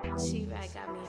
She-Rag got me.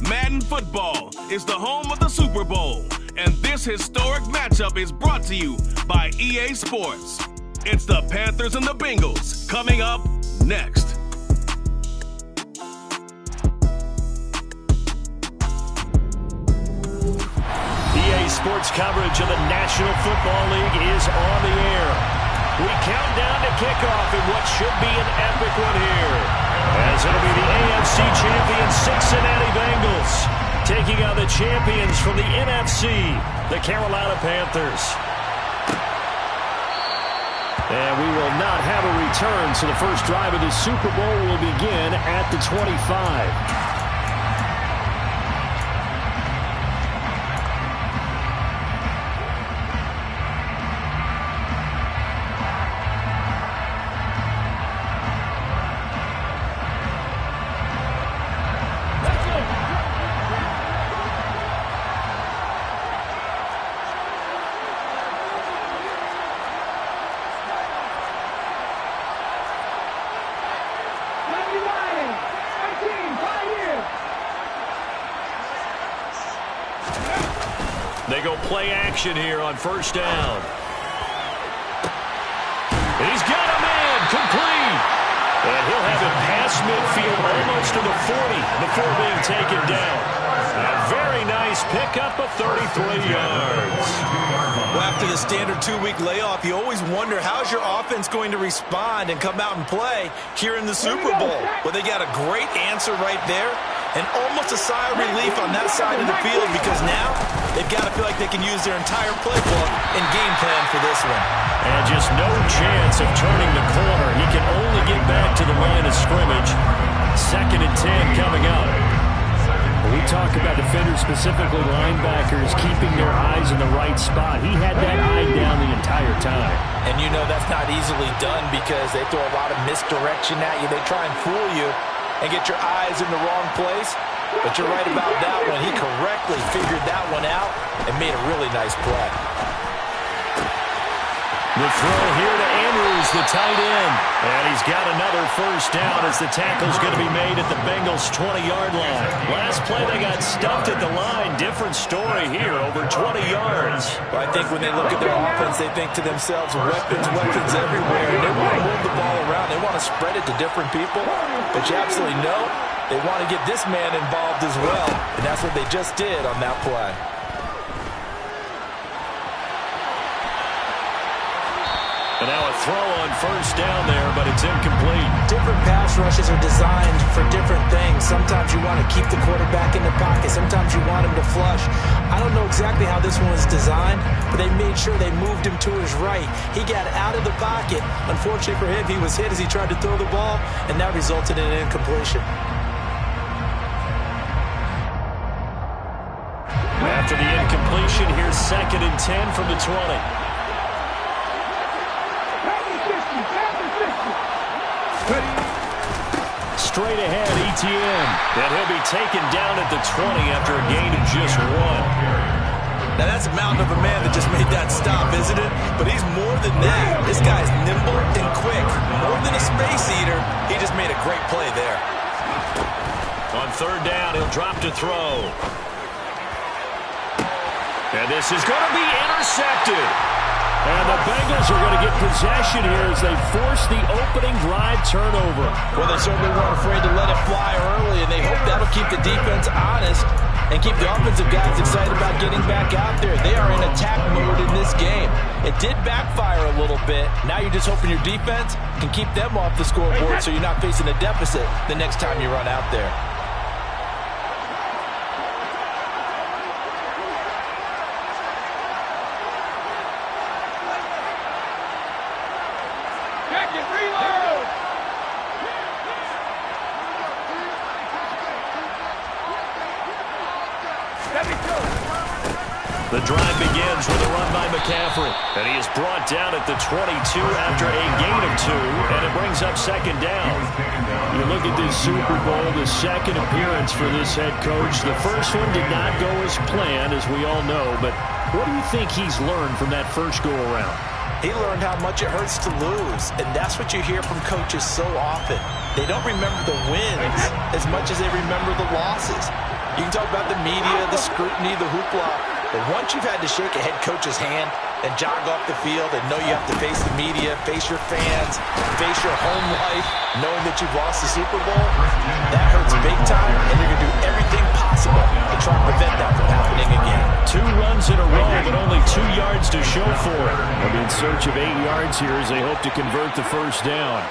Madden football is the home of the Super Bowl, and this historic matchup is brought to you by EA Sports. It's the Panthers and the Bengals coming up next. EA Sports coverage of the National Football League is on the air. We count down to kickoff in what should be an epic one here, as it'll be the AFC champions Cincinnati Bengals taking on the champions from the NFC, the Carolina Panthers. And we will not have a return, so the first drive of the Super Bowl will begin at the 25. They go play action here on first down. He's got a man complete. And he'll have it past midfield almost to the 40 before being taken down. A very nice pickup of 33 yards. Well, after the standard 2-week layoff, you always wonder how's your offense going to respond and come out and play here in the Super Bowl. Well, they got a great answer right there. And almost a sigh of relief on that side of the field because now they've got to feel like they can use their entire playbook and game plan for this one. And just no chance of turning the corner. He can only get back to the line of scrimmage. 2nd and 10 coming up. We talk about defenders, specifically linebackers, keeping their eyes in the right spot. He had that eye down the entire time. And you know that's not easily done because they throw a lot of misdirection at you. They try and fool you and get your eyes in the wrong place. But you're right about that one. He correctly figured that one out and made a really nice play. The throw here to Andrews, the tight end. And he's got another first down as the tackle's going to be made at the Bengals' 20-yard line. Last play, they got stuffed at the line. Different story here, over 20 yards. Well, I think when they look at their offense, they think to themselves, weapons everywhere. And they want to move the ball around. They want to spread it to different people. But you absolutely know they want to get this man involved as well. And that's what they just did on that play. And now a throw on first down there, but it's incomplete. Different pass rushes are designed for different things. Sometimes you want to keep the quarterback in the pocket. Sometimes you want him to flush. I don't know exactly how this one was designed, but they made sure they moved him to his right. He got out of the pocket. Unfortunately for him, he was hit as he tried to throw the ball, and that resulted in an incompletion. After the incompletion, here's 2nd and 10 from the 20. Straight ahead, ETN. And he'll be taken down at the 20 after a gain of just 1. Now, that's a mountain of a man that just made that stop, isn't it? But he's more than that. This guy's nimble and quick. More than a space eater, he just made a great play there. On third down, he'll drop to throw. And this is going to be intercepted. And the Bengals are going to get possession here as they force the opening drive turnover. Well, they certainly weren't afraid to let it fly early, and they hope that'll keep the defense honest and keep the offensive guys excited about getting back out there. They are in attack mode in this game. It did backfire a little bit. Now you're just hoping your defense can keep them off the scoreboard so you're not facing a deficit the next time you run out there. The drive begins with a run by McCaffrey. And he is brought down at the 22 after a gain of 2, and it brings up second down. You look at this Super Bowl, the second appearance for this head coach. The first one did not go as planned, as we all know, but what do you think he's learned from that first go-around? He learned how much it hurts to lose, and that's what you hear from coaches so often. They don't remember the wins as much as they remember the losses. You can talk about the media, the scrutiny, the hoopla, but once you've had to shake a head coach's hand and jog off the field and know you have to face the media, face your fans, face your home life, knowing that you've lost the Super Bowl, that hurts big time, and you're going to do everything possible to try and prevent that from happening again. 2 runs in a row, but only 2 yards to show for it. They'll be in search of 8 yards here as they hope to convert the first down.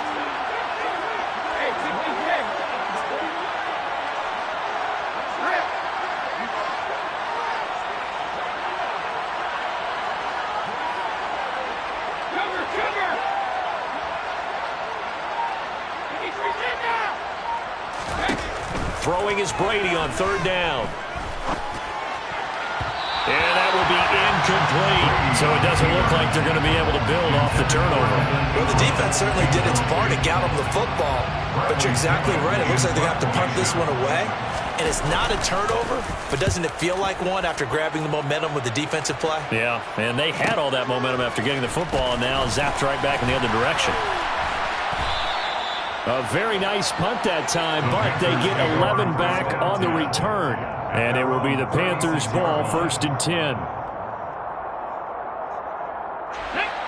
Throwing is Brady on third down. And that will be incomplete. So it doesn't look like they're going to be able to build off the turnover. Well, the defense certainly did its part to get them the football. But you're exactly right. It looks like they're going to have to punt this one away. And it's not a turnover, but doesn't it feel like one after grabbing the momentum with the defensive play? Yeah, and they had all that momentum after getting the football, and now zapped right back in the other direction. A very nice punt that time, but they get 11 back on the return. And it will be the Panthers' ball, 1st and 10.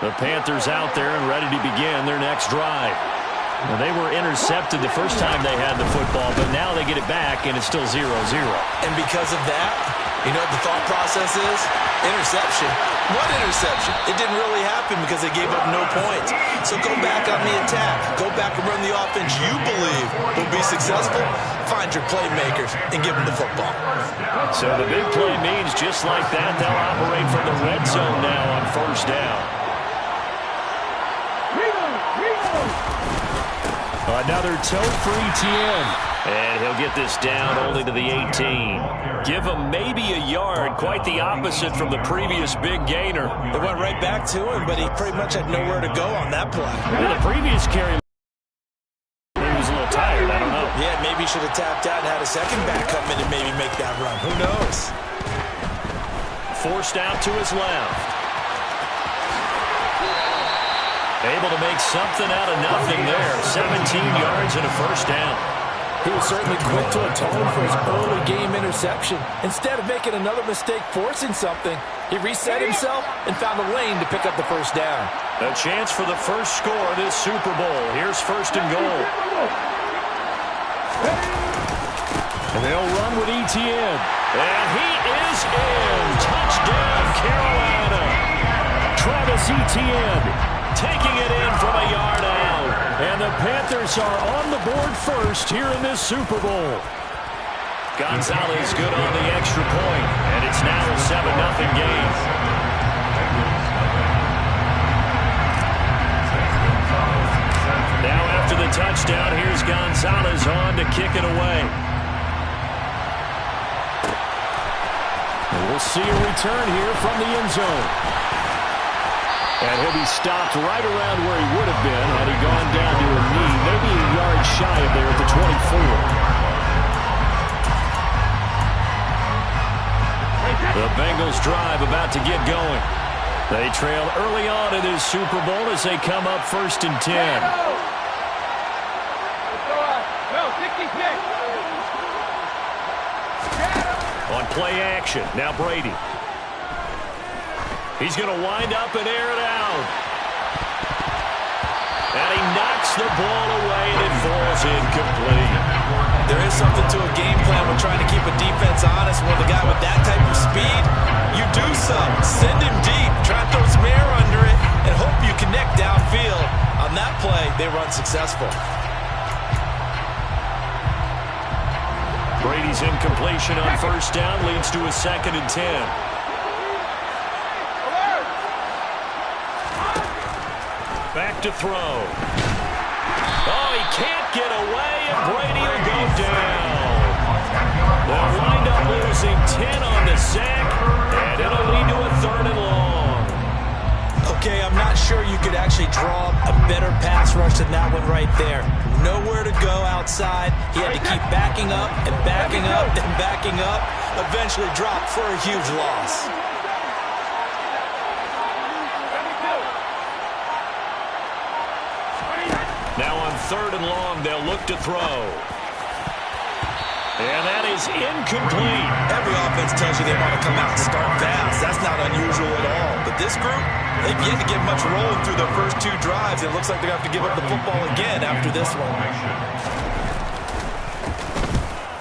The Panthers out there and ready to begin their next drive. Well, they were intercepted the first time they had the football, but now they get it back, and it's still 0-0. And because of that, you know what the thought process is? Interception. What interception? It didn't really happen because they gave up no points. So go back on the attack. Go back and run the offense you believe will be successful. Find your playmakers and give them the football. So the big play means just like that, they'll operate from the red zone now on first down. Another toe for ETN. And he'll get this down only to the 18. Give him maybe a yard. Quite the opposite from the previous big gainer. It went right back to him, but he pretty much had nowhere to go on that play. Well, the previous carry, he was a little tired. I don't know. Yeah, maybe he should have tapped out and had a second back come in and maybe make that run. Who knows? Forced out to his left. Able to make something out of nothing there. 17 yards and a first down. He was certainly quick to atone for his early game interception. Instead of making another mistake forcing something, he reset himself and found a lane to pick up the first down. A chance for the first score of this Super Bowl. Here's 1st and goal. And they'll run with ETN. And he is in. Touchdown, Carolina. Travis Etienne taking it in from a yard out. And the Panthers are on the board first here in this Super Bowl. Gonzalez good on the extra point, and it's now a 7-0 game. Now after the touchdown, here's Gonzalez on to kick it away. And we'll see a return here from the end zone. And he'll be stopped right around where he would have been had he gone down to a knee, maybe a yard shy of there at the 24. The Bengals drive about to get going. They trail early on in this Super Bowl as they come up 1st and 10. On play action, now Brady. He's going to wind up and air it out. And he knocks the ball away, and it falls incomplete. There is something to a game plan when trying to keep a defense honest. When the guy with that type of speed, you do something. Send him deep. Try to throw some air under it and hope you connect downfield. On that play, they run successful. Brady's incompletion on first down leads to a 2nd and 10. Back to throw. Oh, he can't get away, and Brady will go down. They'll wind up losing 10 on the sack, and it'll lead to a 3rd and long. Okay, I'm not sure you could actually draw a better pass rush than that one right there. Nowhere to go outside. He had to keep backing up and backing up and backing up. Eventually dropped for a huge loss. Now on 3rd and long, they'll look to throw. And that is incomplete. Every offense tells you they want to come out and start fast. That's not unusual at all. But this group, they've yet to get much rolling through their first 2 drives. It looks like they're going to have to give up the football again after this one.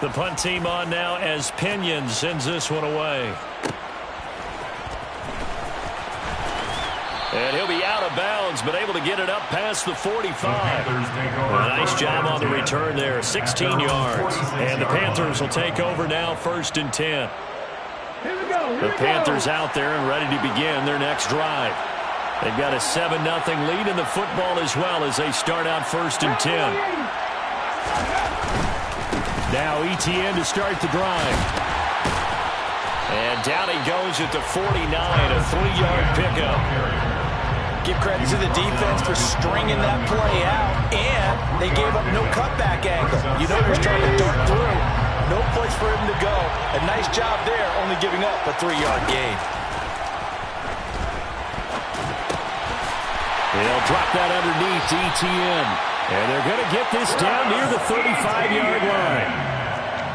The punt team on now as Pinion sends this one away. And he'll be out of bounds, but able to get it up past the 45. A nice job on the return there, 16 yards. And the Panthers will take over now, 1st and 10. The Panthers out there and ready to begin their next drive. They've got a 7-0 lead in the football as well as they start out 1st and 10. Now ETN to start the drive. And down he goes at the 49, a 3-yard pickup. Give credit to the defense for stringing that play out, and they gave up no cutback angle. You know they're trying to dart through. No place for him to go. A nice job there, only giving up a 3-yard gain. They'll drop that underneath to ETN. And they're going to get this down near the 35-yard line.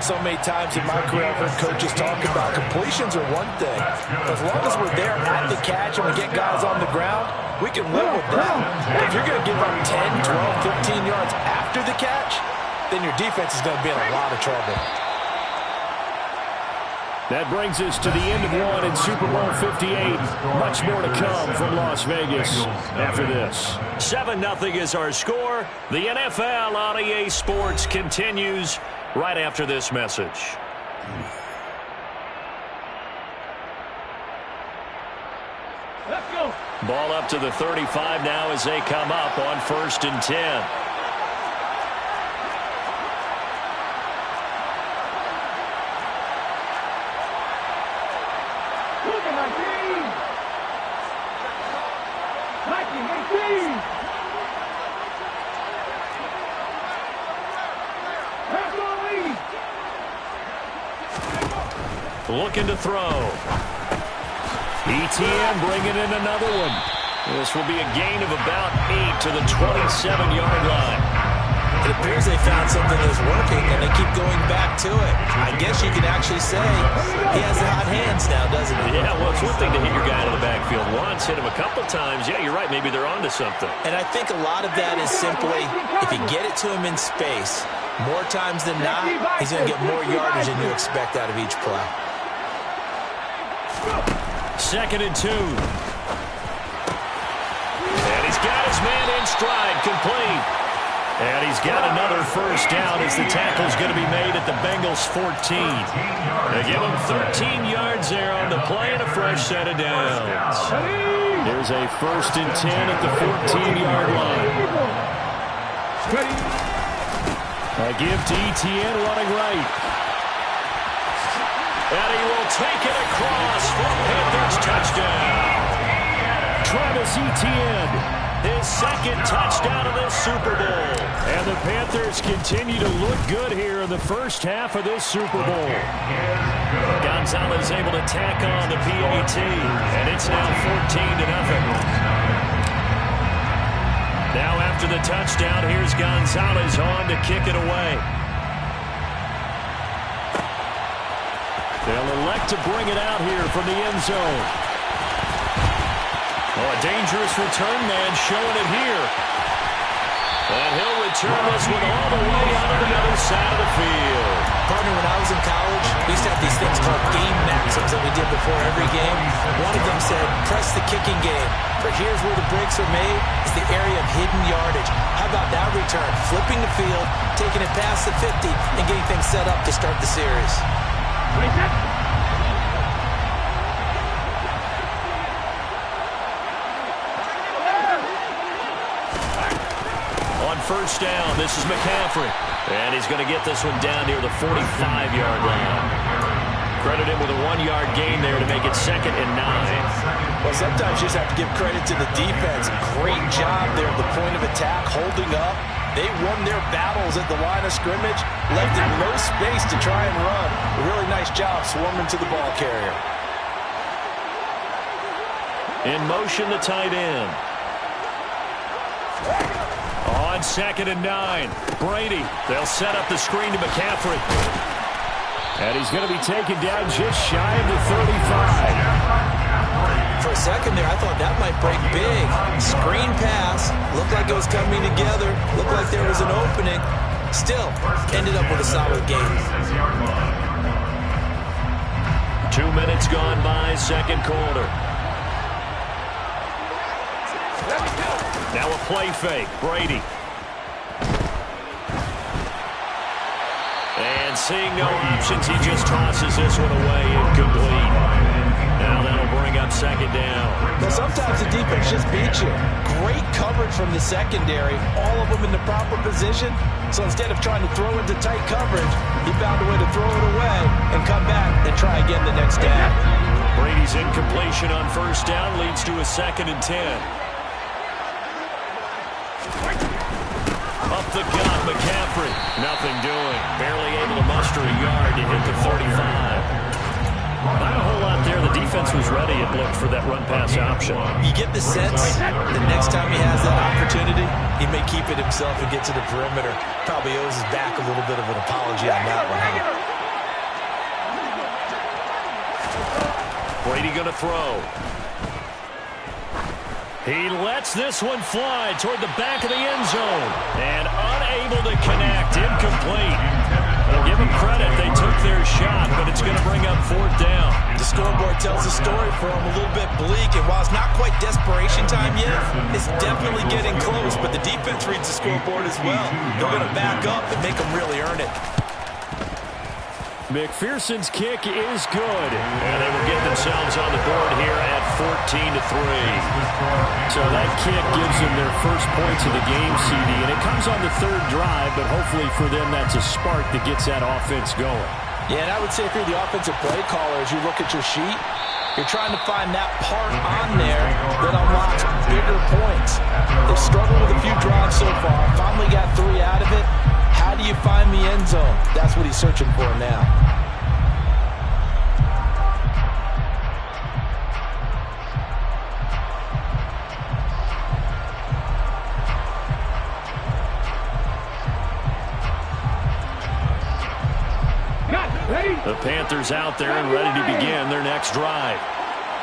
So many times in my career I've heard coaches talk about completions are one thing. But as long as we're there at the catch and we get guys on the ground, we can live with that. But if you're going to give up 10, 12, 15 yards after the catch, then your defense is going to be in a lot of trouble. That brings us to the end of one in Super Bowl 58. Much more to come from Las Vegas after this. 7-0 is our score. The NFL on EA Sports continues right after this message. Let's go. Ball up to the 35 now as they come up on 1st and 10. Looking to throw. ETN bringing in another one. This will be a gain of about 8 to the 27-yard line. It appears they found something that's working, and they keep going back to it. I guess you can actually say he has the hot hands now, doesn't he? Yeah, well, it's one thing to hit your guy in the backfield once, hit him a couple times. Yeah, you're right. Maybe they're onto something. And I think a lot of that is simply if you get it to him in space, more times than not, he's going to get more yardage than you expect out of each play. 2nd and 2. And he's got his man in stride, complete. And he's got another first down as the tackle's going to be made at the Bengals 14. They give him 13 yards there on the play and a fresh set of downs. There's a 1st and 10 at the 14-yard line. A give to ETN running right. And he will take it across for Panthers touchdown. Travis Etienne, his 2nd touchdown of this Super Bowl. And the Panthers continue to look good here in the first half of this Super Bowl. Gonzalez able to tack on the PAT, and it's now 14-0. Now after the touchdown, here's Gonzalez on to kick it away. They'll elect to bring it out here from the end zone. Oh, a dangerous return man showing it here. And he'll return this one all the way out to the other side of the field. Partner, when I was in college, we used to have these things called game maxims that we did before every game. One of them said, press the kicking game. For here's where the breaks are made. It's the area of hidden yardage. How about that return? Flipping the field, taking it past the 50, and getting things set up to start the series. On first down, this is McCaffrey. And he's going to get this one down near the 45-yard line. Credit him with a 1-yard gain there to make it 2nd and 9. Well, sometimes you just have to give credit to the defense. Great job there at the point of attack, holding up. They won their battles at the line of scrimmage, left in no space to try and run. A really nice job swarming to the ball carrier. In motion, the tight end. On 2nd and 9, Brady. They'll set up the screen to McCaffrey. And he's going to be taken down just shy of the 35. For a second there, I thought that might break big. Screen pass. Looked like it was coming together. Looked like there was an opening. Still, ended up with a solid game. 2 minutes gone by, second quarter. Now a play fake. Brady. And seeing no options, he just tosses this one away, incomplete. Now that'll bring up 2nd down. Now sometimes the defense just beats you. Great coverage from the secondary, all of them in the proper position. So instead of trying to throw into tight coverage, he found a way to throw it away and come back and try again the next down. Brady's incompletion on first down leads to a 2nd and 10. Up the gut, McCaffrey. Nothing doing. Barely able to muster a yard to hit the 35. Not a whole lot there. The defense was ready, it looked, for that run-pass option. You get the sense that next time he has that opportunity, he may keep it himself and get to the perimeter. Probably owes his back a little bit of an apology on that one, huh? Brady going to throw. He lets this one fly toward the back of the end zone. And unable to connect. Incomplete. Well, give them credit. They took their shot, but it's going to bring up 4th down. The scoreboard tells the story for him, a little bit bleak. And while it's not quite desperation time yet, it's definitely getting close. But the defense reads the scoreboard as well. They're going to back up and make them really earn it. McPherson's kick is good. And they will get themselves on the board here at 14-3. So that kick gives them their first points of the game, CD. And it comes on the 3rd drive, but hopefully for them that's a spark that gets that offense going. Yeah, and I would say if you're the offensive play caller, as you look at your sheet, you're trying to find that part on there that unlocks bigger points. They've struggled with a few drives so far. Finally got 3 out of it. How do you find the end zone? That's what he's searching for now. The Panthers out there and ready to begin their next drive.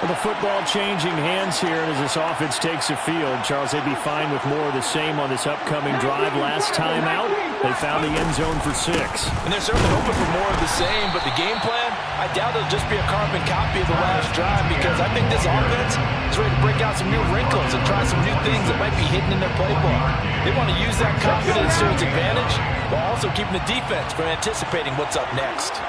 Well, the football changing hands here as this offense takes the field. Charles, they'd be fine with more of the same on this upcoming drive. Last time out, they found the end zone for 6. And they're certainly hoping for more of the same, but the game plan, I doubt it'll just be a carbon copy of the last drive, because I think this offense is ready to break out some new wrinkles and try some new things that might be hidden in their playbook. They want to use that confidence to its advantage, while also keeping the defense from anticipating what's up next.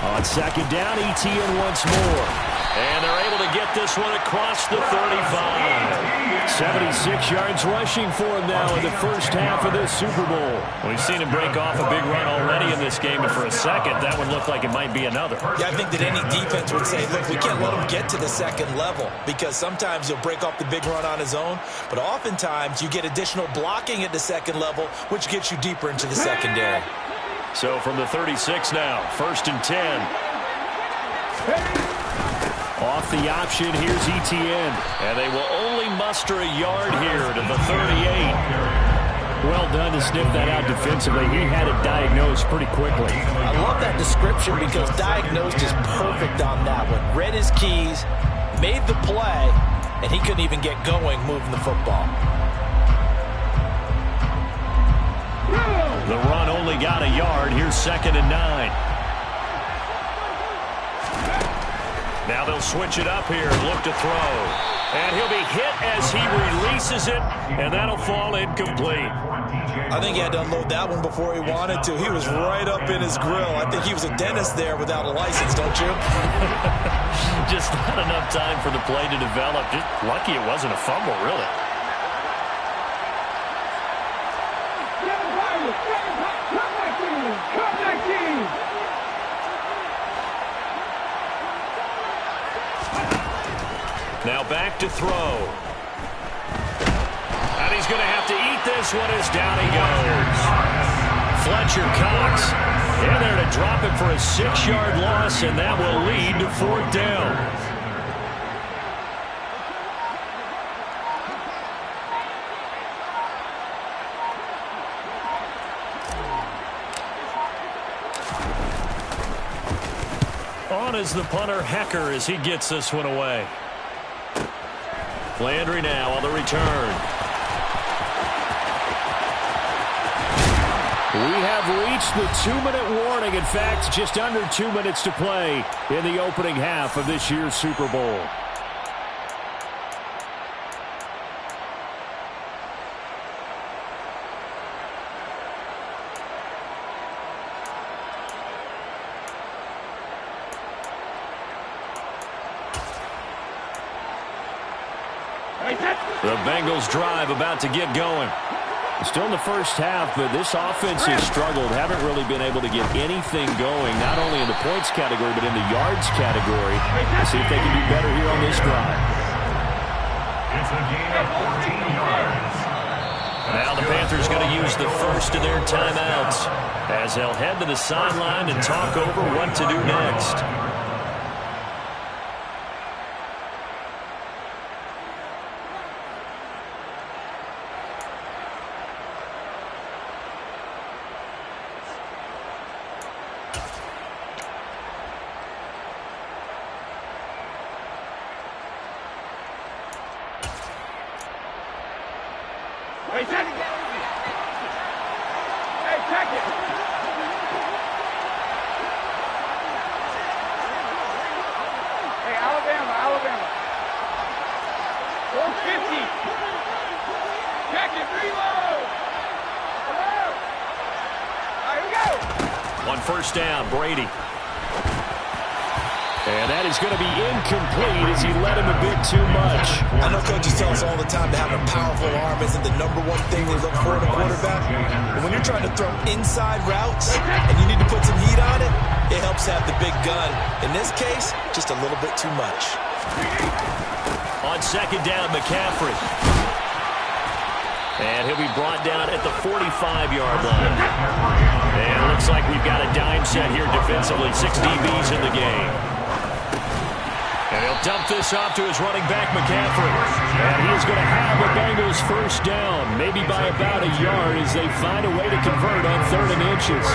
On 2nd down, ETN once more. And they're able to get this one across the 35. 76 yards rushing for him now in the first half of this Super Bowl. We've seen him break off a big run already in this game, and for a second, that one looked like it might be another. Yeah, I think that any defense would say, look, we can't let him get to the second level, because sometimes he'll break off the big run on his own, but oftentimes you get additional blocking at the second level, which gets you deeper into the secondary. So from the 36 now, 1st and 10. Off the option, here's ETN. And they will only muster a yard here to the 38. Well done to sniff that out defensively. He had it diagnosed pretty quickly. I love that description because diagnosed is perfect on that one. Read his keys, made the play, and he couldn't even get going moving the football. The run only got a yard. Here's 2nd and 9. Now they'll switch it up here and look to throw. And he'll be hit as he releases it, and that'll fall incomplete. I think he had to unload that one before he wanted to. He was right up in his grill. I think he was a dentist there without a license, don't you? Just not enough time for the play to develop. Just lucky it wasn't a fumble, really. Now back to throw. And he's going to have to eat this one as down he goes. Fletcher Cox in there to drop him for a 6-yard loss, and that will lead to 4th down. On is the punter, Hecker, as he gets this one away. Landry now on the return. We have reached the 2-minute warning. In fact, just under 2 minutes to play in the opening half of this year's Super Bowl. The Bengals drive about to get going. Still in the first half, but this offense has struggled. Haven't really been able to get anything going, not only in the points category, but in the yards category. Let's see if they can do better here on this drive. It's a gain of 14 yards. Now the Panthers going to use the first of their timeouts as they'll head to the sideline and talk over what to do next. Hey, check it. Hey, check it. Hey, Alabama. 450. Check it, reload. Hello. All right, here we go. On first down, Brady. And that is going to be incomplete as he led him a bit too much. I know coaches tell us all the time that having a powerful arm isn't the #1 thing they look for in a quarterback. But when you're trying to throw inside routes and you need to put some heat on it, it helps have the big gun. In this case, just a little bit too much. On second down, McCaffrey. And he'll be brought down at the 45-yard line. And it looks like we've got a dime set here defensively. 6 DBs in the game. And he'll dump this off to his running back, McCaffrey. And he is going to have the Bengals first down, maybe by about a yard as they find a way to convert on 3rd and inches.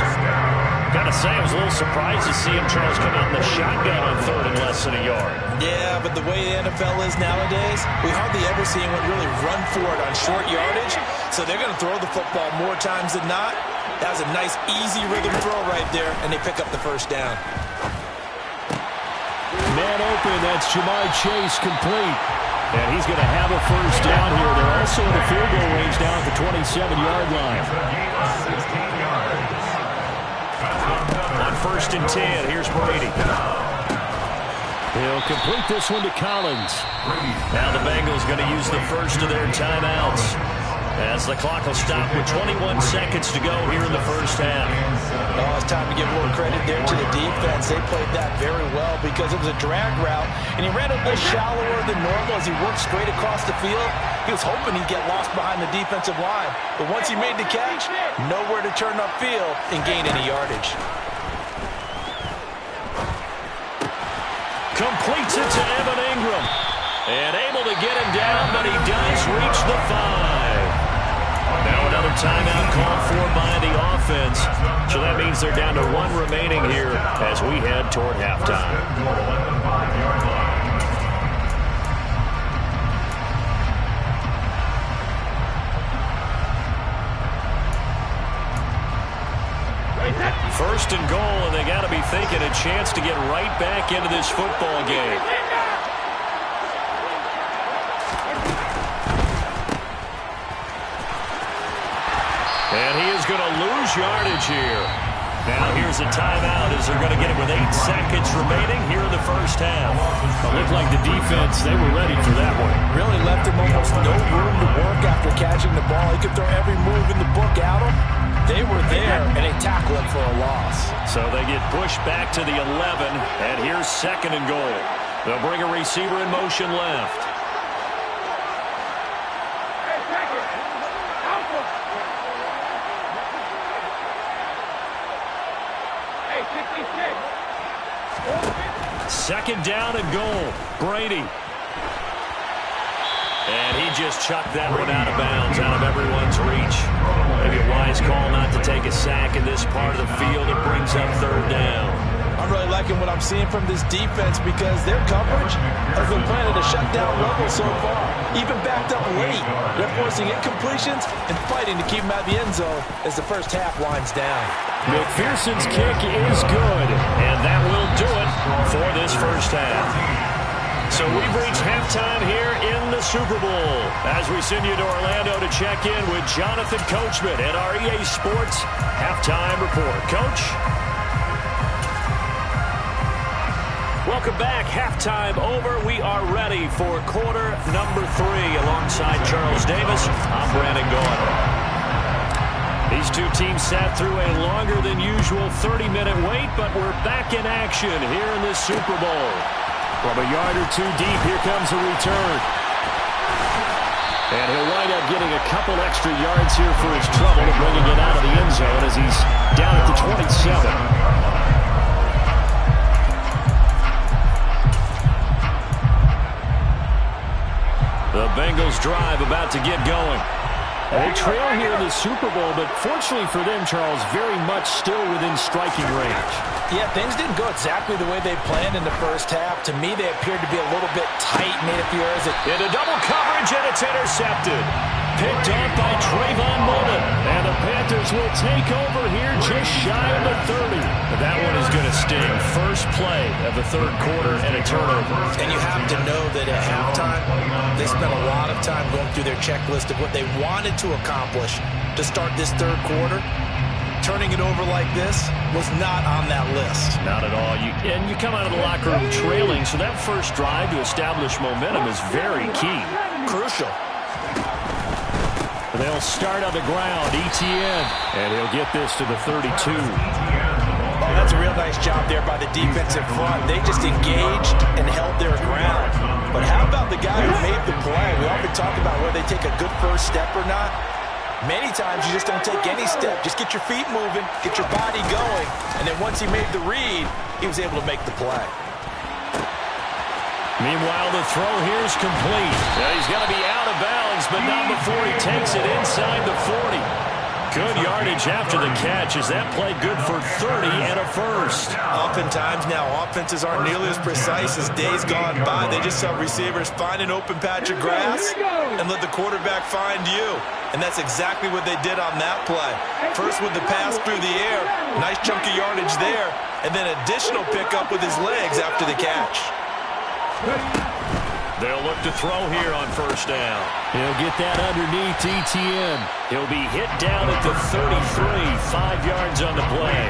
Gotta say, I was a little surprised to see him, Charles, come out in the shotgun on 3rd and less than a yard. Yeah, but the way the NFL is nowadays, we hardly ever see anyone really run for it on short yardage. So they're going to throw the football more times than not. That was a nice, easy rhythm throw right there, and they pick up the first down. Man open, that's Jamar Chase complete. And he's going to have a first down here. They're also in the field goal range now at the 27-yard line. On 1st and 10, here's Brady. He'll complete this one to Collins. Now the Bengals going to use the first of their timeouts as the clock will stop with 21 seconds to go here in the first half. Oh, it's time to give a little credit there to the defense. They played that very well because it was a drag route, and he ran a little shallower than normal as he worked straight across the field. He was hoping he'd get lost behind the defensive line, but once he made the catch, nowhere to turn upfield and gain any yardage. Completes it to Evan Ingram. And able to get him down, but he does reach the 5. Now an another timeout called for by the offense. So that means they're down to 1 remaining here as we head toward halftime. First and goal, and they got to be thinking a chance to get right back into this football game. And he is going to lose yardage here. Now here's a timeout as they're going to get it with 8 seconds remaining here in the first half. It looked like the defense, they were ready for that one. Really left him almost no room to work after catching the ball. He could throw every move in the book at him. They were there, and they tackled him for a loss. So they get pushed back to the 11, and here's second and goal. They'll bring a receiver in motion left. Second down and goal. Brady. And he just chucked that one out of bounds, out of everyone's reach. Maybe a wise call not to take a sack in this part of the field. It brings up third down. I'm really liking what I'm seeing from this defense because their coverage has been playing at a shutdown level so far. Even backed up late. They're forcing incompletions and fighting to keep them out of the end zone as the first half winds down. McPherson's kick is good, and that will do it for this first half. So we've reached halftime here in the Super Bowl as we send you to Orlando to check in with Jonathan Coachman at our EA Sports Halftime Report. Coach? Welcome back. Halftime over. We are ready for quarter number 3 alongside Charles Davis. I'm Brandon Gaudin. These two teams sat through a longer than usual 30-minute wait, but we're back in action here in the Super Bowl. From a yard or two deep, here comes a return. And he'll wind up getting a couple extra yards here for his trouble and bringing it out of the end zone as he's down at the 27. The Bengals drive about to get going. They trail here in the Super Bowl, but fortunately for them, Charles, very much still within striking range. Yeah, things didn't go exactly the way they planned in the first half. To me, they appeared to be a little bit tight, made a few errors. Into double coverage, and it's intercepted. Picked off by Trayvon Mullen. And the Panthers will take over here just shy of the 30. But that one is going to sting. First play of the third quarter and a turnover. And you have to know that at halftime, they spent a lot of time going through their checklist of what they wanted to accomplish to start this third quarter. Turning it over like this was not on that list. Not at all. And you come out of the locker room trailing, so that first drive to establish momentum is very key. Crucial. They'll start on the ground, ETN, and he'll get this to the 32. Oh, that's a real nice job there by the defensive front. They just engaged and held their ground. But how about the guy who made the play? We often talk about whether they take a good first step or not. Many times you just don't take any step. Just get your feet moving, get your body going, and then once he made the read, he was able to make the play. Meanwhile, the throw here is complete. Now he's going to be out of bounds, but not before he takes it inside the 40. Good yardage after the catch. Is that play good for 30 and a first? Oftentimes now, offenses aren't nearly as precise as days gone by. They just have receivers find an open patch of grass and let the quarterback find you. And that's exactly what they did on that play. First with the pass through the air, nice chunky yardage there, and then additional pickup with his legs after the catch. They'll look to throw here on first down. He'll get that underneath ETN. He'll be hit down at the 33, 5 yards on the play.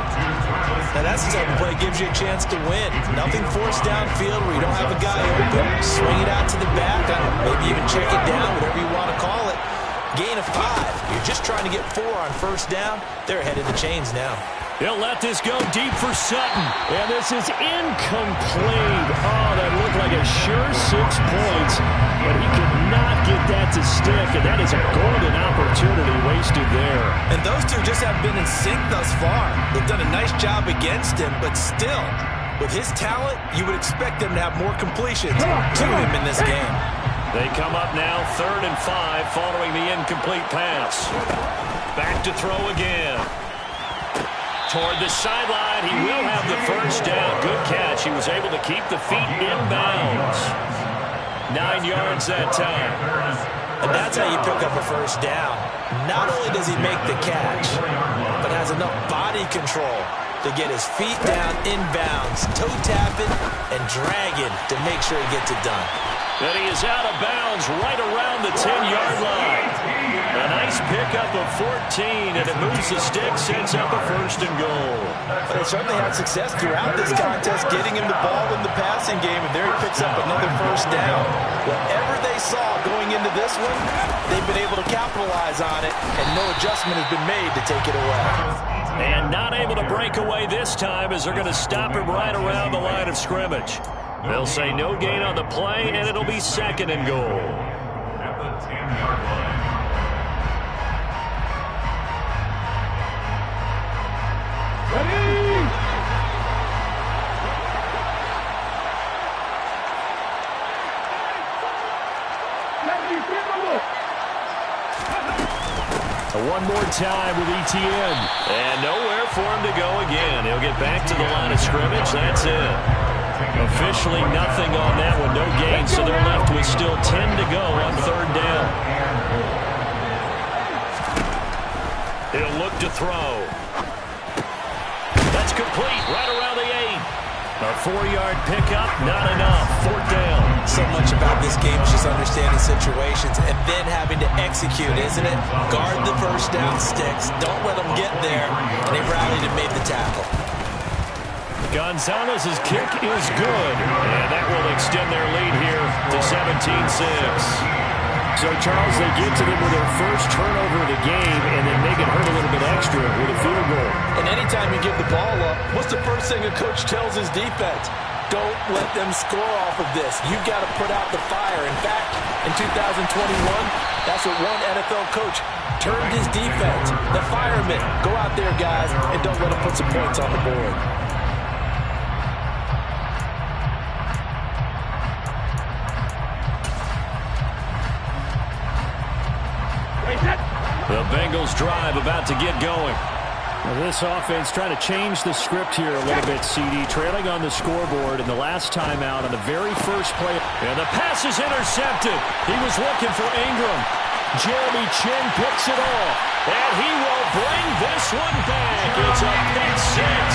Now that's the type of play that gives you a chance to win. Nothing forced downfield where you don't have a guy open. Swing it out to the back, maybe even check it down, whatever you want to call it. Gain of 5. You're just trying to get 4 on first down. They're ahead of the chains now. He'll let this go deep for Sutton. And this is incomplete. Oh, that looked like a sure 6 points. But he could not get that to stick. And that is a golden opportunity wasted there. And those two just have been in sync thus far. They've done a nice job against him, but still, with his talent, you would expect them to have more completions to him in this game. They come up now 3rd and 5 following the incomplete pass. Back to throw again. Toward the sideline, he will have the first down. Good catch. He was able to keep the feet in bounds. 9 yards that time. And that's how you pick up a first down. Not only does he make the catch, but has enough body control to get his feet down in bounds, toe tapping and dragging to make sure he gets it done. And he is out of bounds right around the 10-yard line. A nice pickup of 14, and it moves the sticks, sets up a first and goal. But they certainly had success throughout this contest, getting him the ball in the passing game, and there he picks up another first down. Whatever they saw going into this one, they've been able to capitalize on it, and no adjustment has been made to take it away. And not able to break away this time as they're going to stop him right around the line of scrimmage. They'll say no gain on the play, and it'll be second and goal. At the 10-yard line. One more time with ETN. And nowhere for him to go again. He'll get back to the line of scrimmage. That's it. Officially nothing on that one. No gain, so they're left with still 10 to go on third down. He'll look to throw. That's complete. Right around the 8. A 4-yard pickup, not enough. Fourth down. So much about this game is just understanding situations and then having to execute, isn't it? Guard the first down sticks. Don't let them get there. And they rallied and made the tackle. Gonzalez's kick is good. And that will extend their lead here to 17-6. So, Charles, they get to them with their first turnover of the game and then make it hurt a little bit extra with a field goal. And anytime you give the ball up, what's the first thing a coach tells his defense? Don't let them score off of this. You've got to put out the fire. In fact, in 2021, that's what one NFL coach termed his defense. The firemen. Go out there, guys, and don't let them put some points on the board. The Bengals drive about to get going. Well, this offense trying to change the script here a little bit, CD. Trailing on the scoreboard in the last timeout on the very first play. And the pass is intercepted. He was looking for Ingram. Jeremy Chin picks it off. And he will bring this one back. It's a pick six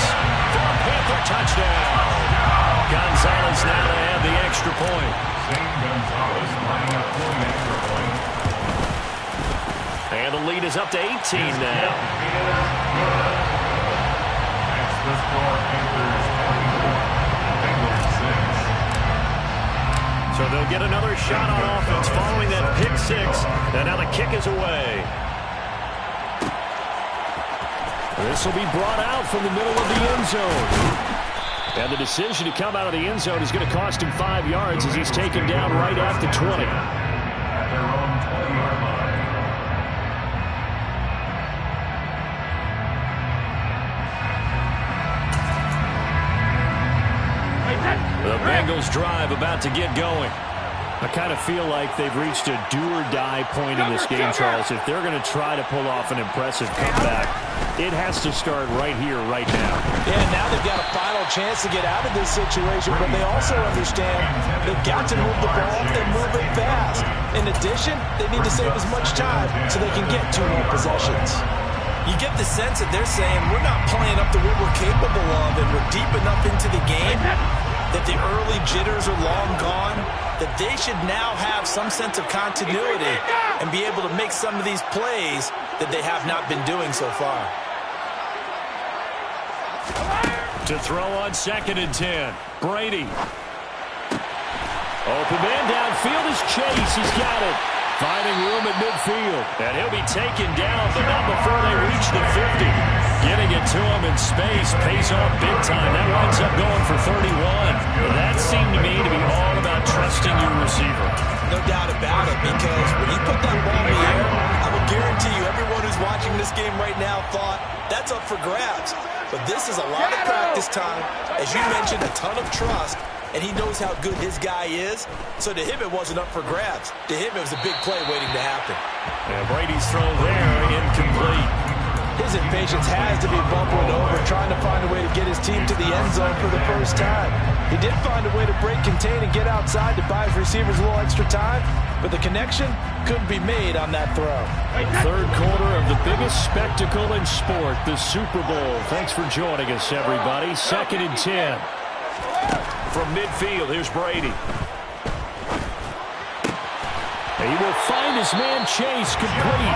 for a Panther touchdown. Gonzalez now to add the extra point. St. Gonzalez lining up for the extra point. And the lead is up to 18 now. That's the score. Panthers 21, Bengals 6. So they'll get another shot on offense following that pick six. And now the kick is away. This will be brought out from the middle of the end zone. And the decision to come out of the end zone is going to cost him 5 yards as he's taken down right at the 20. At their own 20-yard line. The Bengals drive about to get going. I kind of feel like they've reached a do-or-die point in this game, Charles. If they're going to try to pull off an impressive comeback, it has to start right here, right now. Yeah, now they've got a final chance to get out of this situation, but they also understand they've got to move the ball and move it fast. In addition, they need to save as much time so they can get 2 more possessions. You get the sense that they're saying we're not playing up to what we're capable of and we're deep enough into the game that the early jitters are long gone, that they should now have some sense of continuity and be able to make some of these plays that they have not been doing so far. To throw on 2nd and 10. Brady. Open man downfield is Chase. He's got it. Finding room at midfield. And he'll be taken down, but not before they reach the 50. Getting it to him in space pays off big time. That winds up going for 31. That seemed to me to be all about trusting your receiver. No doubt about it, because when you put that ball in the air, I will guarantee you everyone who's watching this game right now thought that's up for grabs. But this is a lot of practice time. As you mentioned, a ton of trust. and he knows how good his guy is. So to him, it wasn't up for grabs. To him, it was a big play waiting to happen. And Brady's throw there, incomplete. His impatience has to be bubbling over, trying to find a way to get his team to the end zone for the first time. He did find a way to break contain and get outside to buy his receivers a little extra time, but the connection couldn't be made on that throw. Third quarter of the biggest spectacle in sport, the Super Bowl. Thanks for joining us, everybody. 2nd and 10. From midfield, here's Brady. He will find his man Chase complete.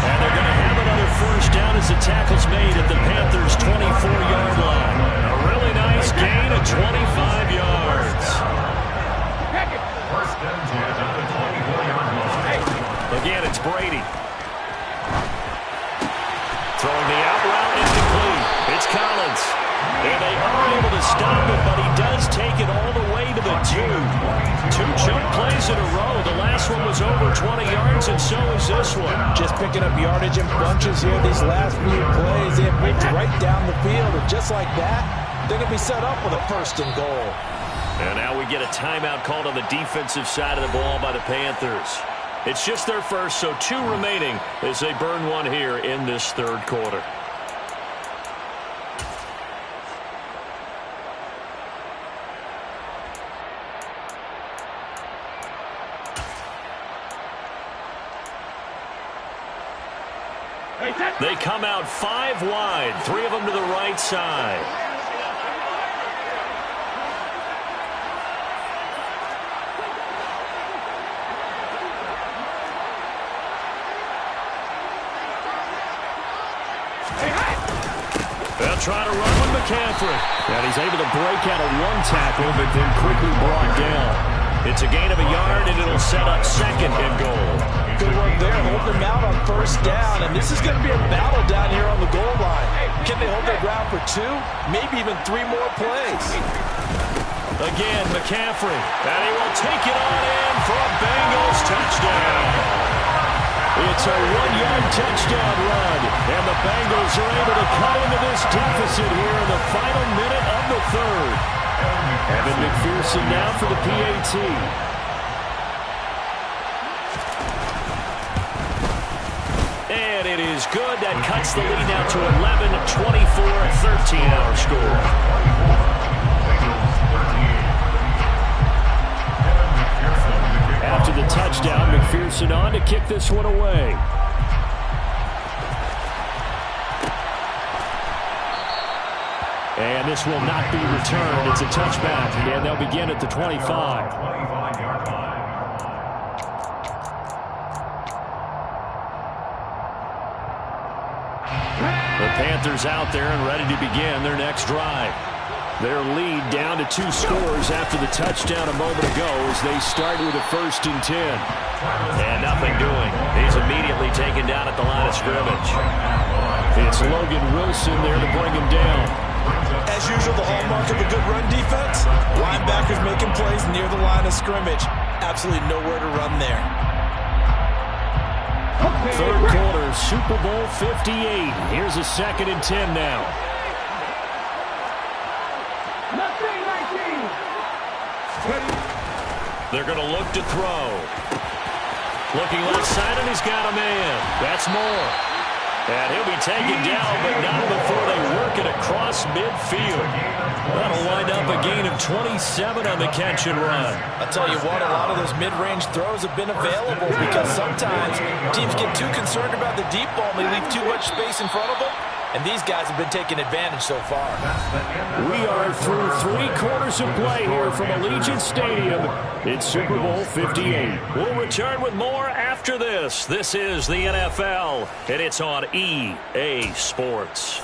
And they're going to have another first down as the tackle's made at the Panthers' 24-yard line. A really nice gain of 25 yards. First and 10 at the 24-yard line. Again, it's Brady. Throwing the out route incomplete. It's Collins. And they are able to stop it, but he does take it all the way to the 2. 2 jump plays in a row. The last one was over 20 yards, and so is this one. Just picking up yardage in bunches here these last few plays. They have moved right down the field, and just like that, they're going to be set up with a first and goal. And now we get a timeout called on the defensive side of the ball by the Panthers. It's just their first, so 2 remaining as they burn one here in this third quarter. They come out 5 wide, 3 of them to the right side. They'll try to run with McCaffrey. And he's able to break out of 1 tackle, but then quickly brought down. It's a gain of a yard, and it'll set up 2nd and goal. Good work there, holding them out on first down, and this is going to be a battle down here on the goal line. Can they hold their ground for 2, maybe even 3 more plays? Again, McCaffrey, and he will take it on in for a Bengals touchdown. It's a 1-yard touchdown run, and the Bengals are able to cut into this deficit here in the final minute of the third. Evan McPherson now for the PAT. And it is good. That cuts the lead now to 11, 24, 13 our score. After the touchdown, McPherson on to kick this one away. And this will not be returned. It's a touchback, and they'll begin at the 25. The Panthers out there and ready to begin their next drive. Their lead down to 2 scores after the touchdown a moment ago as they start with a 1st and 10. And nothing doing. He's immediately taken down at the line of scrimmage. It's Logan Wilson there to bring him down. As usual, the hallmark of a good run defense, linebackers making plays near the line of scrimmage. Absolutely nowhere to run there. Third quarter, Super Bowl 58. Here's a 2nd and 10 now. They're going to look to throw. Looking left side, and he's got a man. That's Moore. And he'll be taken down, but not before they work it across midfield. That'll wind up a gain of 27 on the catch and run. I'll tell you what, a lot of those mid-range throws have been available because sometimes teams get too concerned about the deep ball and they leave too much space in front of them. And these guys have been taking advantage so far. We are through 3 quarters of play here from Allegiant Stadium. It's Super Bowl 58. We'll return with more after this. This is the NFL, and it's on EA Sports.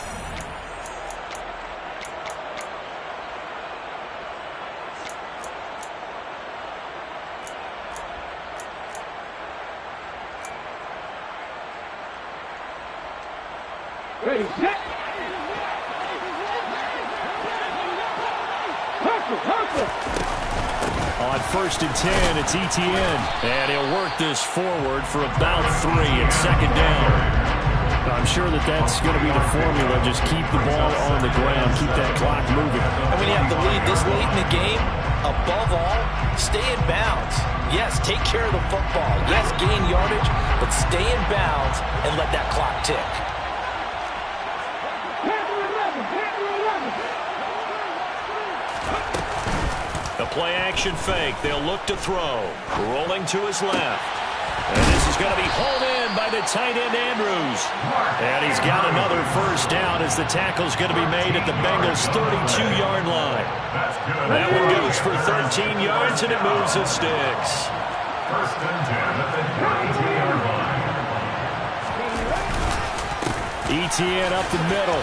Ready, set. On 1st and 10, it's Etienne. And he'll work this forward for about 3 and 2nd down. I'm sure that's going to be the formula. Just keep the ball on the ground, keep that clock moving. And when you have the lead this late in the game, above all, stay in bounds. Yes, take care of the football. Yes, gain yardage, but stay in bounds and let that clock tick. The play action fake. They'll look to throw. Rolling to his left. And this is going to be hauled in by the tight end, Andrews. And he's got another first down as the tackle's going to be made at the Bengals' 32-yard line. That one goes for 13 yards, and it moves the sticks. First and 10 at the 22-yard line. ETN up the middle.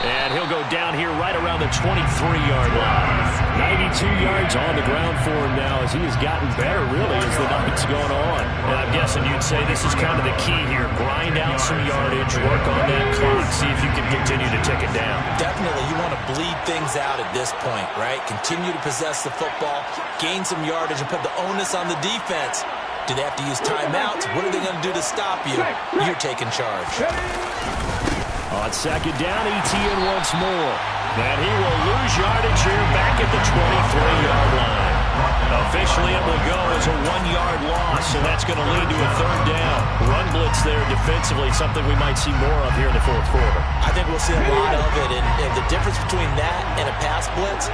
And he'll go down here right around the 23-yard line. 92 yards on the ground for him now as he has gotten better, really, as the night's going on. And I'm guessing you'd say this is kind of the key here. Grind out some yardage, work on that clock, see if you can continue to tick it down. Definitely, you want to bleed things out at this point, right? Continue to possess the football, gain some yardage, and put the onus on the defense. Do they have to use timeouts? What are they going to do to stop you? You're taking charge. On second down, ETN once more. And he will lose yardage here back at the 23-yard line. Officially, it will go as a 1-yard loss, so that's going to lead to a third down. Run blitz there defensively, something we might see more of here in the fourth quarter. I think we'll see a lot of it, and the difference between that and a pass blitz,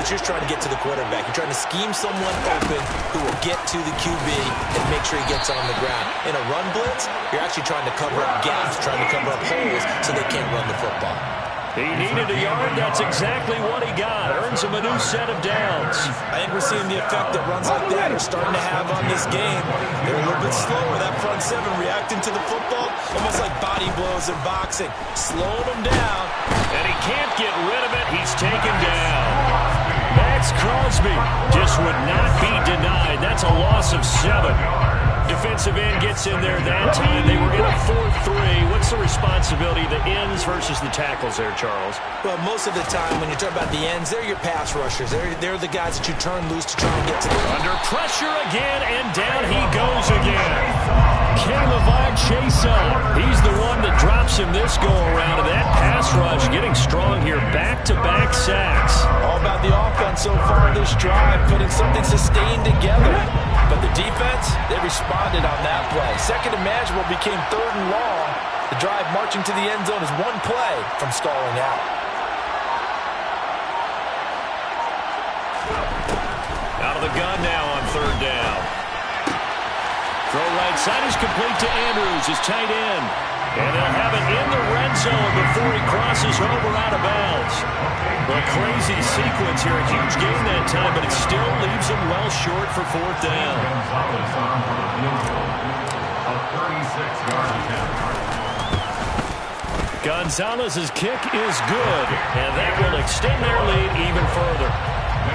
you're trying to get to the quarterback. You're trying to scheme someone open who will get to the QB and make sure he gets on the ground. In a run blitz, you're actually trying to cover up gaps, trying to cover up holes so they can't run the football. He needed a yard. That's exactly what he got. Earns him a new set of downs. I think we're seeing the effect that runs like that are starting to have on this game. They're a little bit slower. That front seven reacting to the football, almost like body blows in boxing. Slowing them down. And he can't get rid of it. He's taken down. Max Crosby just would not be denied. That's a loss of 7. Defensive end gets in there that time. They were in a 4-3. What's the responsibility of the ends versus the tackles there, Charles? Well, most of the time when you talk about the ends, they're your pass rushers. They're the guys that you turn loose to try and get to the... Under pressure again, and down he goes again. Caleb chase up. He's the one that drops him this go-around. And that pass rush getting strong here. Back-to-back sacks. All about the offense so far this drive, putting something sustained together. But the defense, they responded on that play. Second and manageable became third and long. The drive marching to the end zone is one play from stalling out. Out of the gun now on third down. Throw right side is complete to Andrews, his tight end. And they'll have it in the red zone before he crosses over out of bounds. A crazy sequence here. A huge gain that time, but it still leaves him well short for fourth down. Gonzalez's kick is good, and that will extend their lead even further.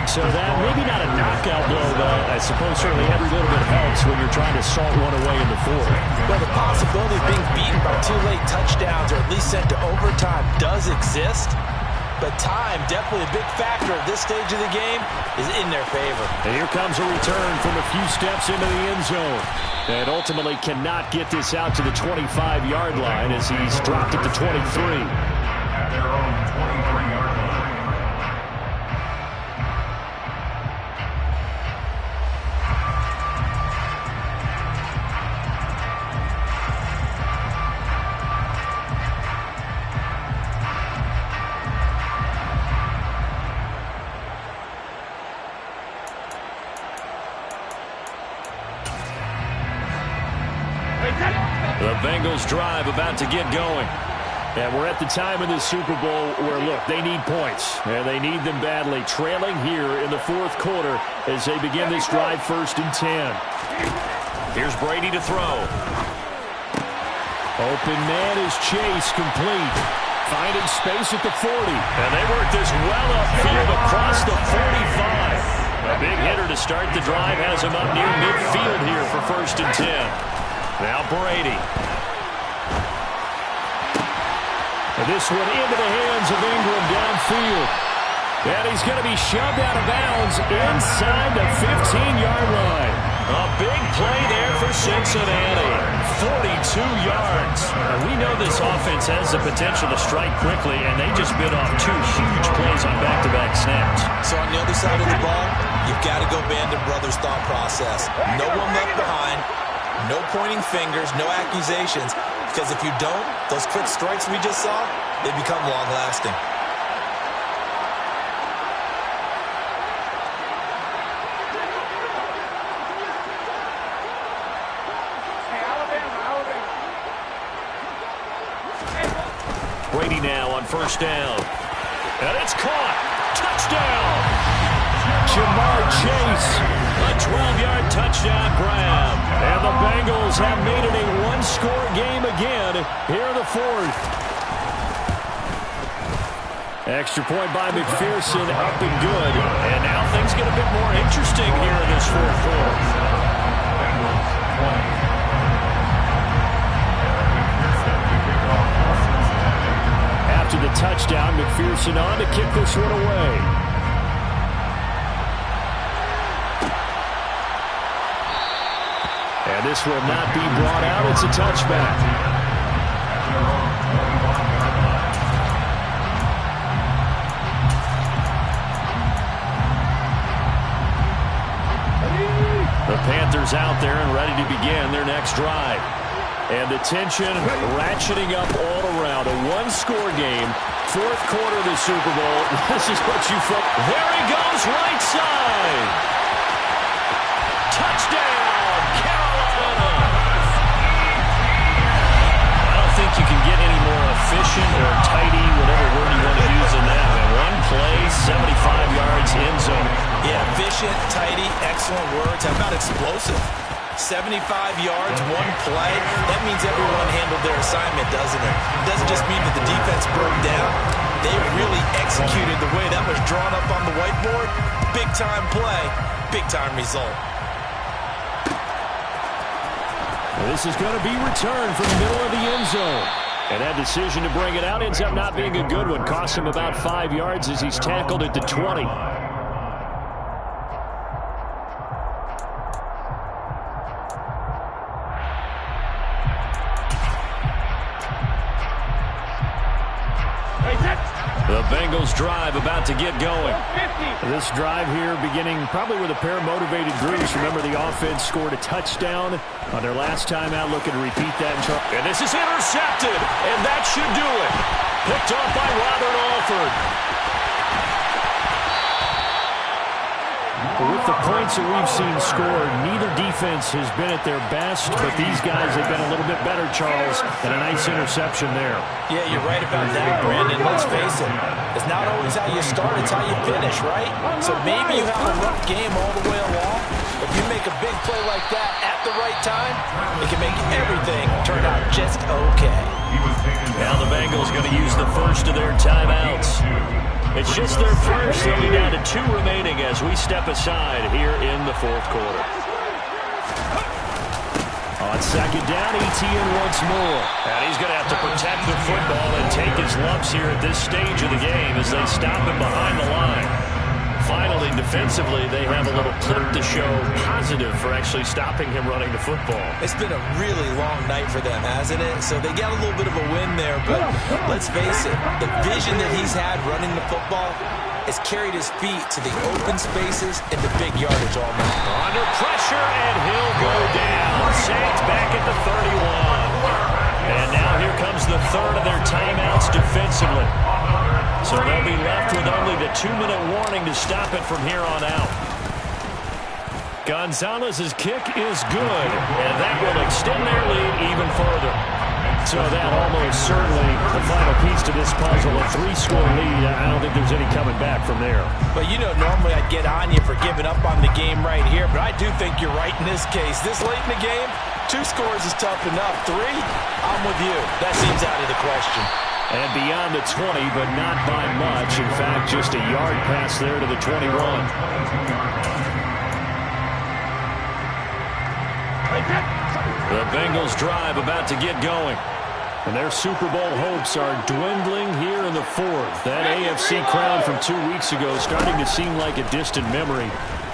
So that maybe not a knockout blow, but I suppose certainly every little bit helps when you're trying to salt one away in the fourth. Well, the possibility of being beaten by 2 late touchdowns or at least sent to overtime does exist. But time, definitely a big factor at this stage of the game, is in their favor. And here comes a return from a few steps into the end zone. And ultimately cannot get this out to the 25-yard line as he's dropped it to 23. At their own 23-yard line. The Bengals drive about to get going. And we're at the time in the Super Bowl where, look, they need points. And they need them badly. Trailing here in the fourth quarter as they begin this drive first and 10. Here's Brady to throw. Open man is Chase, complete. Finding space at the 40. And they work this well upfield across the 45. A big hitter to start the drive has him up near midfield here for first and 10. Now Brady. And this one into the hands of Ingram downfield. And he's going to be shoved out of bounds inside the 15-yard line. A big play there for Cincinnati. 42 yards. And we know this offense has the potential to strike quickly, and they just bit off 2 huge plays on back-to-back snaps. So on the other side of the ball, you've got to go Band of Brothers thought process. No one left behind, no pointing fingers, no accusations, because if you don't, those quick strikes we just saw, they become long-lasting. Brady now on first down. And it's caught. Touchdown. Jamar Chase. A 12-yard touchdown grab. And the Bengals have made it a one-score game again here in the fourth. Extra point by McPherson, up and good. And now things get a bit more interesting here in this fourth quarter. After the touchdown, McPherson on to kick this one away. And this will not be brought out. It's a touchback. The Panthers out there and ready to begin their next drive. And the tension ratcheting up all around. A one-score game. Fourth quarter of the Super Bowl. This is what you felt. There he goes, right side. Touchdown, Carolina. I don't think you can get any more efficient or tidy, whatever word you want to use in that. And one play, 75 yards, end zone. Yeah, efficient, tidy, excellent words. How about explosive? 75 yards, one play. That means everyone handled their assignment, doesn't it? It doesn't just mean that the defense broke down. They really executed the way that was drawn up on the whiteboard. Big-time play, big-time result. This is going to be returned from the middle of the end zone. And that decision to bring it out ends up not being a good one. Cost him about 5 yards as he's tackled at the 20. The Bengals drive about to get going. This drive here beginning probably with a pair of motivated groups. Remember, the offense scored a touchdown on their last time out. Looking to repeat that. And this is intercepted, and that should do it. Picked off by Robert Alford. With the points that we've seen scored, neither defense has been at their best, but these guys have been a little bit better, Charles, and a nice interception there. Yeah, you're right about that, Brandon. Let's face it. It's not always how you start, it's how you finish, right? So maybe you have a rough game all the way along. If you make a big play like that at the right time, it can make everything turn out just okay. Now the Bengals going to use the first of their timeouts. It's just their first. They'll be down to 2 remaining as we step aside here in the fourth quarter. On second down, Etienne once more. And he's going to have to protect the football and take his lumps here at this stage of the game as they stop him behind the line. Finally, defensively, they have a little clip to show positive for actually stopping him running the football. It's been a really long night for them, hasn't it? So they got a little bit of a win there, but let's face it, the vision that he's had running the football has carried his feet to the open spaces and the big yardage all night. Under pressure, and he'll go down. Saints back at the 31. And now here comes the third of their timeouts defensively. So they'll be left with only the 2-minute warning to stop it from here on out. Gonzalez's kick is good, and that will extend their lead even further. So that almost certainly the final piece to this puzzle, a 3-score lead. I don't think there's any coming back from there. But you know, normally I'd get on you for giving up on the game right here, but I do think you're right in this case. This late in the game, 2 scores is tough enough. 3, I'm with you. That seems out of the question. And beyond the 20, but not by much. In fact, just a yard pass there to the 21. The Bengals drive about to get going. And their Super Bowl hopes are dwindling here in the fourth. That AFC crown from 2 weeks ago is starting to seem like a distant memory.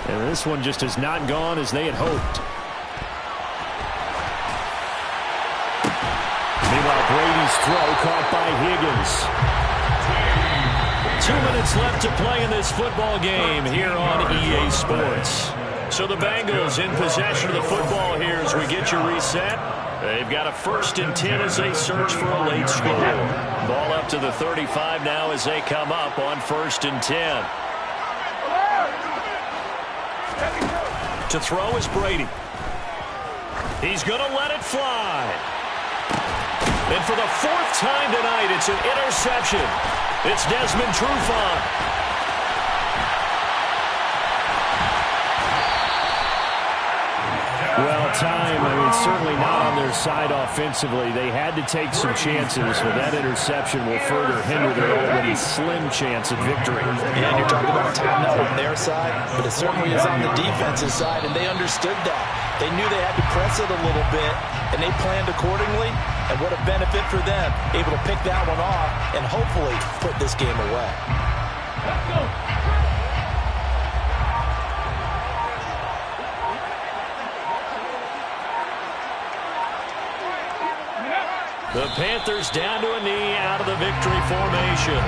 And this one just has not gone as they had hoped. Meanwhile, Brady's throw caught by Higgins. 2 minutes left to play in this football game here on EA Sports. So the Bengals in possession of the football here as we get you reset. They've got a 1st and 10 as they search for a late score. Ball up to the 35 now as they come up on 1st and 10. To throw is Brady. He's going to let it fly. And for the 4th time tonight, it's an interception. It's Desmond Trufant. Well, certainly not on their side offensively. They had to take some chances, but that interception will further hinder their already slim chance at victory. Yeah, and you're talking about time not on their side, but it certainly is on the defensive side, and they understood that. They knew they had to press it a little bit, and they planned accordingly, and what a benefit for them, able to pick that one off and hopefully put this game away. Let's go. The Panthers down to a knee out of the victory formation.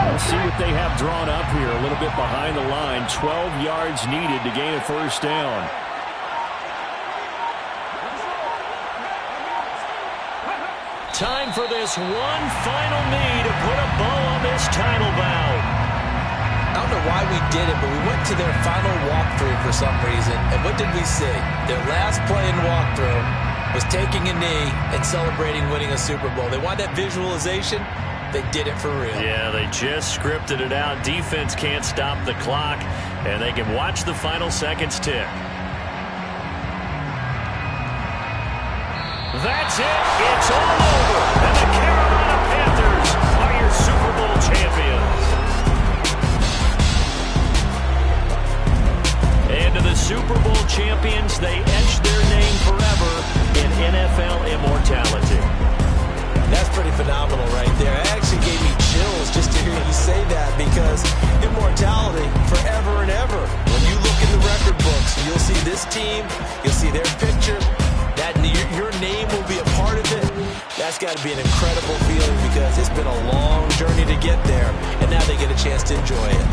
We'll see what they have drawn up here. A little bit behind the line. 12 yards needed to gain a 1st down. Time for this one final knee to put a bow on this title bout. I don't know why we did it, but we went to their final walkthrough for some reason. And what did we see? Their last play in walkthrough was taking a knee and celebrating winning a Super Bowl. They want that visualization. They did it for real. Yeah, they just scripted it out. Defense can't stop the clock, and they can watch the final seconds tick. That's it. It's all over. And the Carolina Panthers are your Super Bowl champions. And to the Super Bowl champions, they etched their name forever in NFL immortality. That's pretty phenomenal right there. It actually gave me chills just to hear you say that, because immortality forever and ever. When you look in the record books, you'll see this team, you'll see their picture, that your name will be a part of it. That's got to be an incredible feeling, because it's been a long journey to get there, and now they get a chance to enjoy it.